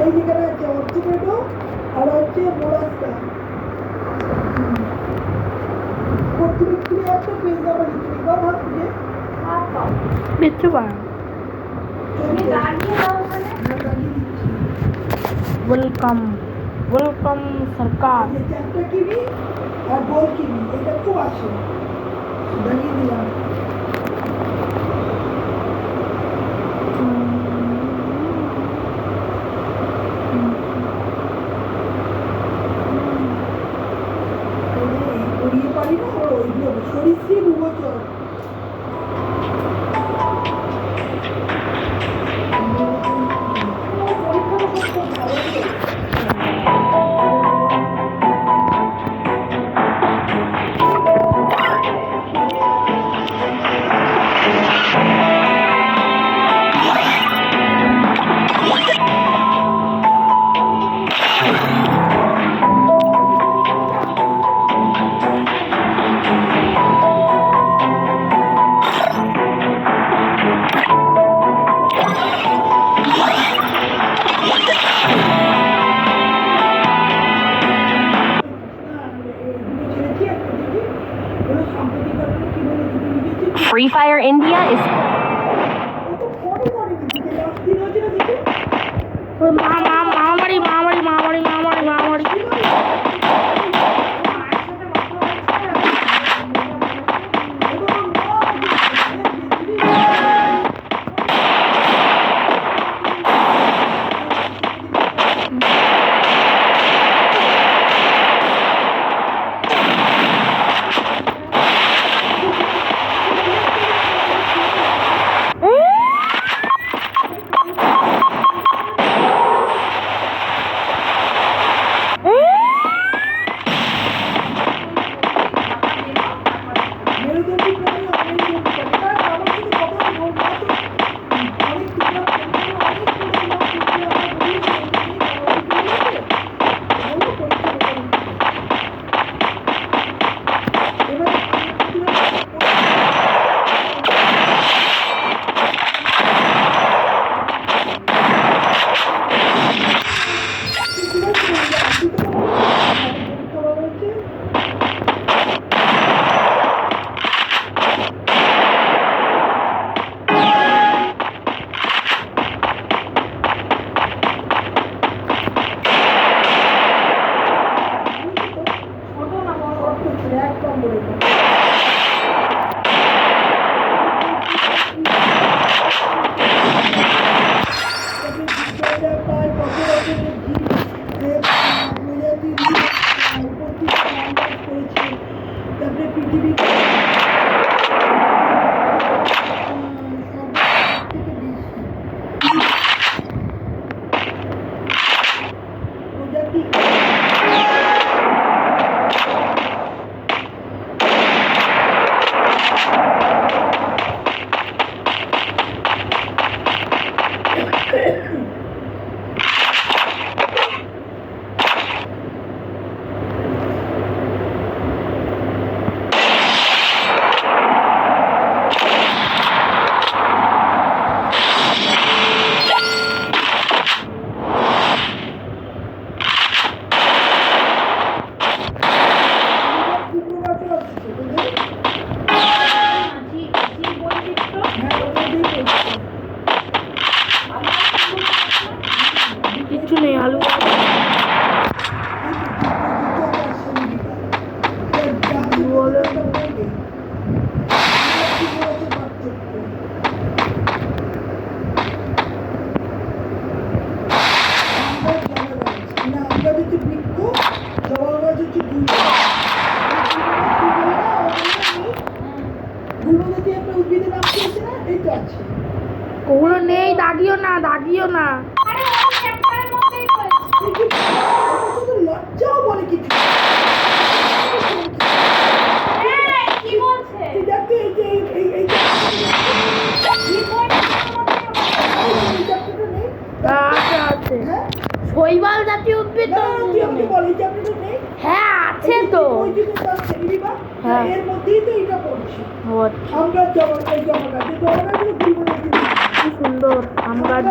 এই যেখানে আছে অর্থোপেডো আর হচ্ছে মোরাস্টা তুমি একটা পেজ নাম্বার লিখে নিবা ভাবছে বিচ্ছু পাড়া ওয়েলকাম ওয়েলকাম সরকার চ্যাপ্টার কিনি আর বই কিনি এটা খুব আছে দাঁড়িয়ে দিলাম পড়িয়ে পারি না ওইগুলো সরীসৃপ উভচর Free Fire India is মামারি মামারি মামারি মামারি মামারি কিচ্ছু নেই আলু ওগুলো নেই দাগিও না লজ্জাও বলে কিছু শৈবাল জাতীয় উদ্ভিদ হ্যাঁ আছে তো হ্যাঁ এর মধ্যেই তো এটা পড়ছে আমরা জমা এই জমাটা যে জমাটা কি সুন্দর আম গাছ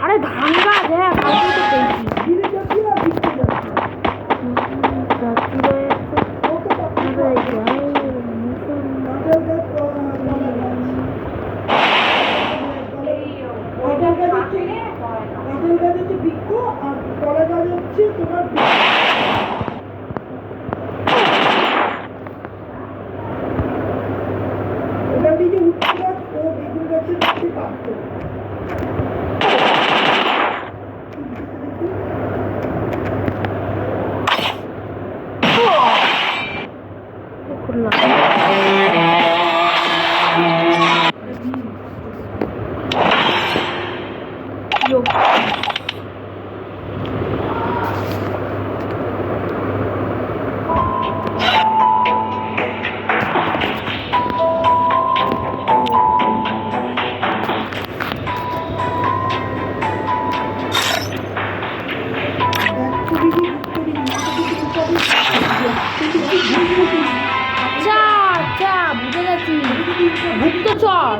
আরে ধান গাছ, হ্যাঁ কালকে তো পেয়েছি। ধীরে যাচ্ছি আর ভিড়তে যাচ্ছি। যাত্রী রয়েছে। ওকে পাচ্ছি না। আরে যাই, মিশন। কাঁঠাল গাছ, কলা গাছ। কাঁঠাল গাছ হচ্ছে বৃক্ষ আর কলা গাছ হচ্ছে তোমার এখান থেকে উচ্ছে গাছ ও বেগুন গাছের মধ্যে পার্থক্য। করলাম। Yo. আচ্ছা আচ্ছা বুঝে গেছি, গুপ্তচর।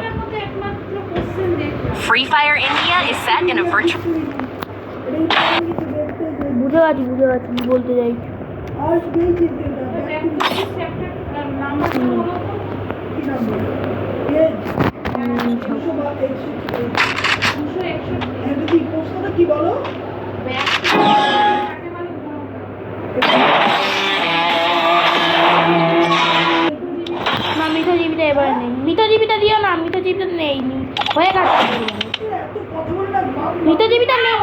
Free Fire India is set in a virtual. বুঝে গেছি কি বলতে চাইছি। কি বলো? না মিঠা এবার নেই, মিঠা দিও না, মিঠা জীবিতা নেই, হয়ে গেছে। মিঠা জীবিতা নেই।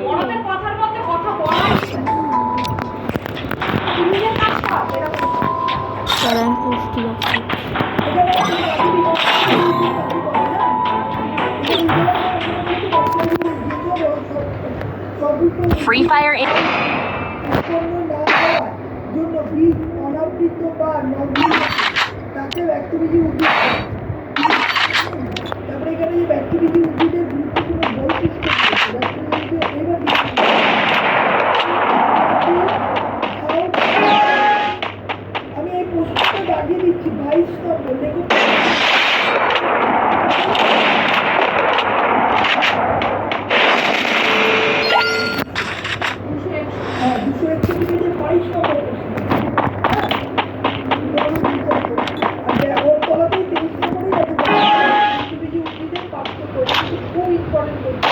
বড়দের কথার মধ্যে কথা বলাই নিজের কাজ কর এরকম চলেন পুষ্টি আছে। Free Fire India. জন্য বীজ অনাবৃত বা নবীন তাকে ব্যক্তিবিধি উদ্ভিদ। তারপরে এখানে যে ব্যক্তিবিধি উদ্ভিদের গুরুত্বপূর্ণ বৈশিষ্ট্য এবার আমি এই প্রশ্নটা দাগিয়ে দিচ্ছি 22 নম্বর লেখক। হ্যাঁ 261 থেকে 22 নম্বর প্রশ্ন। ওর তলাতেই 23 নম্বরই আছে ব্যক্তিবিধি উদ্ভিদের পার্থক্য। খুব ইম্পর্টেন্ট প্রশ্ন।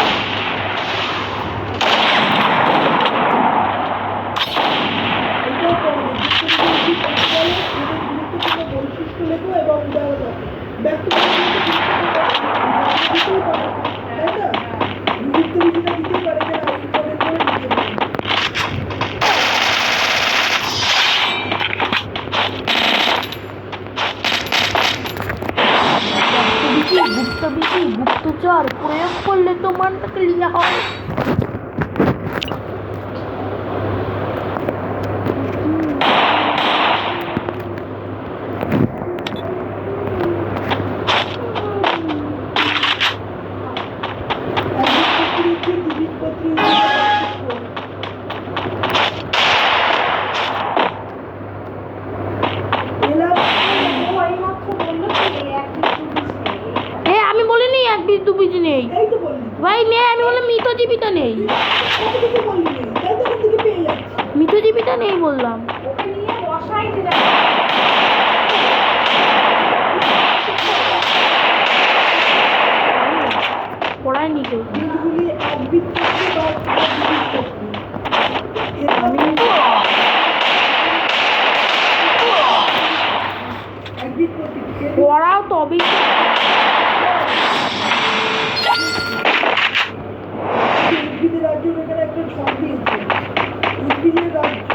বৈশিষ্ট্য লেখো এবং উদাহরণ ব্যক্তিগত দিতেই পারে, তাই না? নিযুক্ত বিধিটা দিতেই পারে যে না ইম্পর্টেন্ট করে দিতে পারে। গুপ্তচর প্রয়োগ করলে তোমার তাকে লিয়া হবে। আমি বলিনি এক বীজ দু বীজ নেই এই তো বললি, ভাই, নেই। আমি বললাম মৃত জীবিতা নেই, কত কিছু বললি নেই, তাই তো ওখান থেকে পেয়ে যাচ্ছি। মৃত জীবিতা নেই বললাম। ওকে নিয়ে বসাই দিলে পড়ায়নি কেউ। বীজগুলি একবীজপত্রী বা একবীজপত্রী। আমি একবীজপত্রী পড়াও তবেই তো। উদ্ভিদের রাজ্য এখানে একটা ছক দিয়েছে। উদ্ভিদের রাজ্য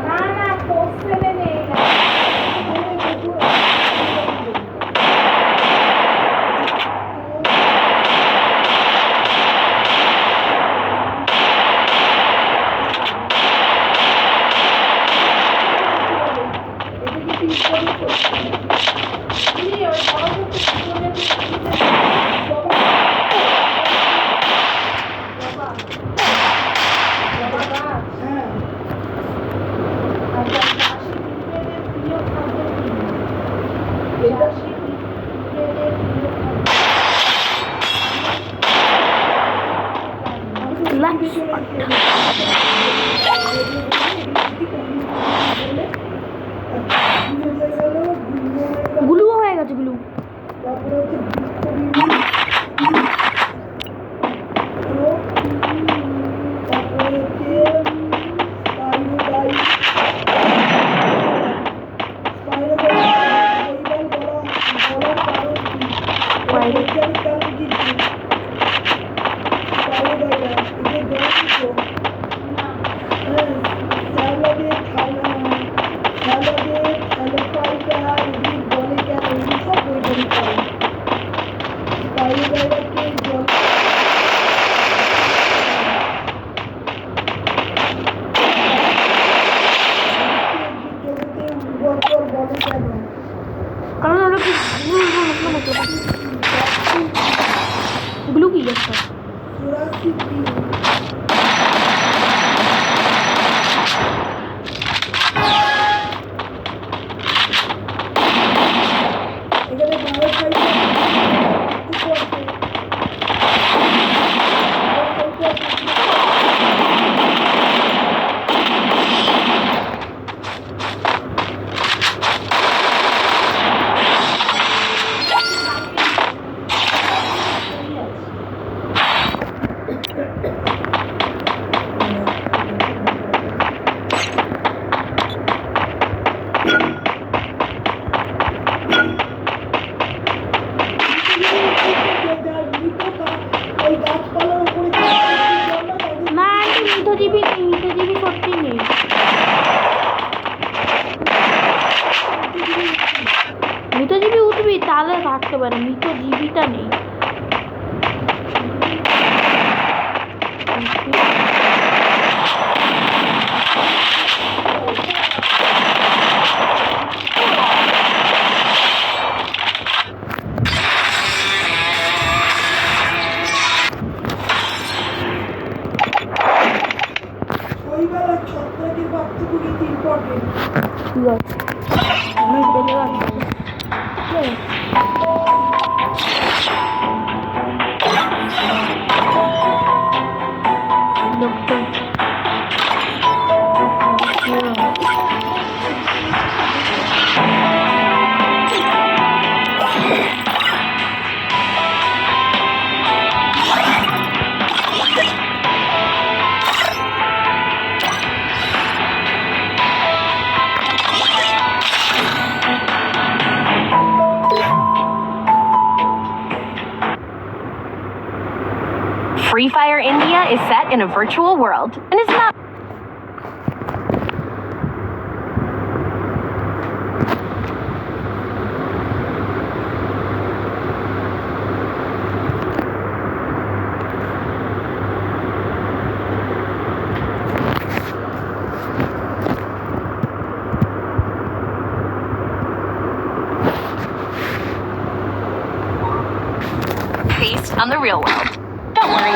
না না কোশ্চেনে নেই না গ্লুও হয়ে গেছে গ্লু। তারপরে হচ্ছে তারপরে হচ্ছে কারণ ওরা গ্লু কি একটা না, মিথজীবী নেই, মিথজীবী সত্যি নেই। মিথজীবী উঠবি তাহলে থাকতে পারে, মিথজীবীটা নেই। ঠিক আছে, আমি বলে রাখছি। লোকটা Free Fire India is set in a virtual world and is not. Based on the real world. Don't worry.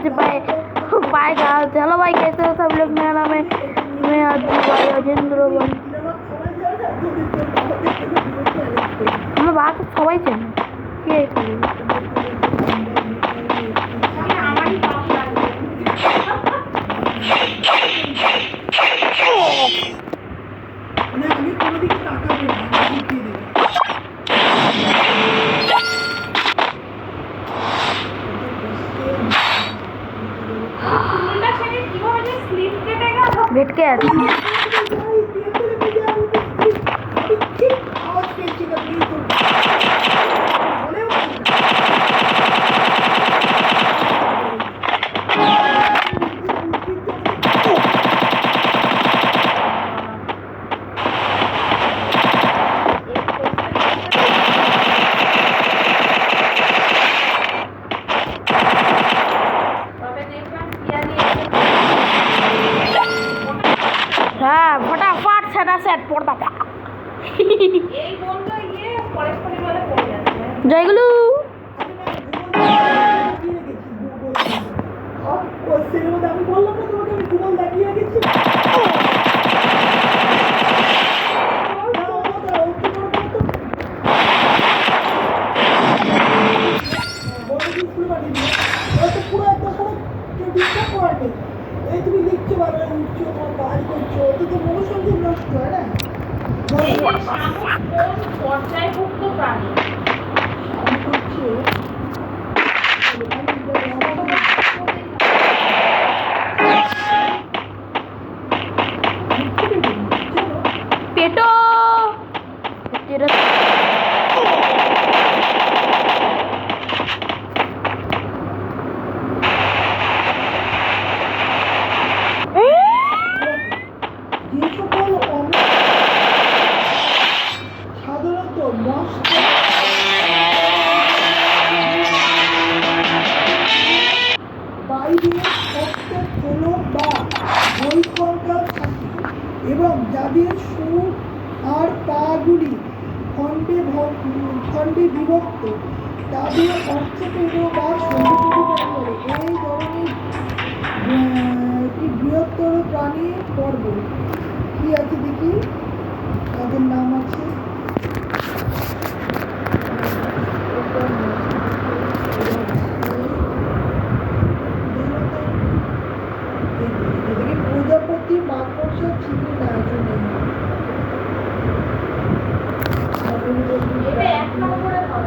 से पाए का चलो भाई कैसे हो सब लोग मेरा नाम है मैं अद्भुत भाई अजेंद्र भाई আমরা বাঘ সবাই চেনে কে আমি আমারই পাপ লাগবে মানে আমি কোনো দিকে তাকাবো না, আমি ঢুকিয়ে দেবো। চুলটা ছেড়ে কিভাবে যে স্লিপ কেটে গেল ভেটকে আছে ভাই, পেছনে বেজে আমি ঠিক আওয়াজ পেয়েছি না, প্লিজ মনেও পড়ছে না। তবে দেখলাম পিয়ালি হ্যাঁ ফটাফট সেটা সেট পড়তা এই বললো ইয়ে পরে পরে বলে পড়ে যাচ্ছে জয়গুলু আমি বললাম না তোমাকে আমি গুগল দাঁড়িয়ে রেখেছি পুরো একদম পুরো ডিস্টার্ব করাতে এই তুমি লিখছো বারবার উঠছো তোমার কাজ করছো তো তো মনোসংযোগ নষ্ট হয় না এই যে শামুক কোন পর্যায়ভুক্ত প্রাণী আমি করছি পেটো তেরা যে সকল সাধারণত মস্ত বাইরে শক্ত ফলক বা বৈকঙ্কাল থাকে এবং যাদের সুর আর পাগুলি খণ্ডে বিভক্ত তাদের অর্থপেদ বা সন্ধিপেদ বলে এই ধরনের একটি বৃহত্তর প্রাণী পর্ব কি আছে দেখি তাদের নাম আছে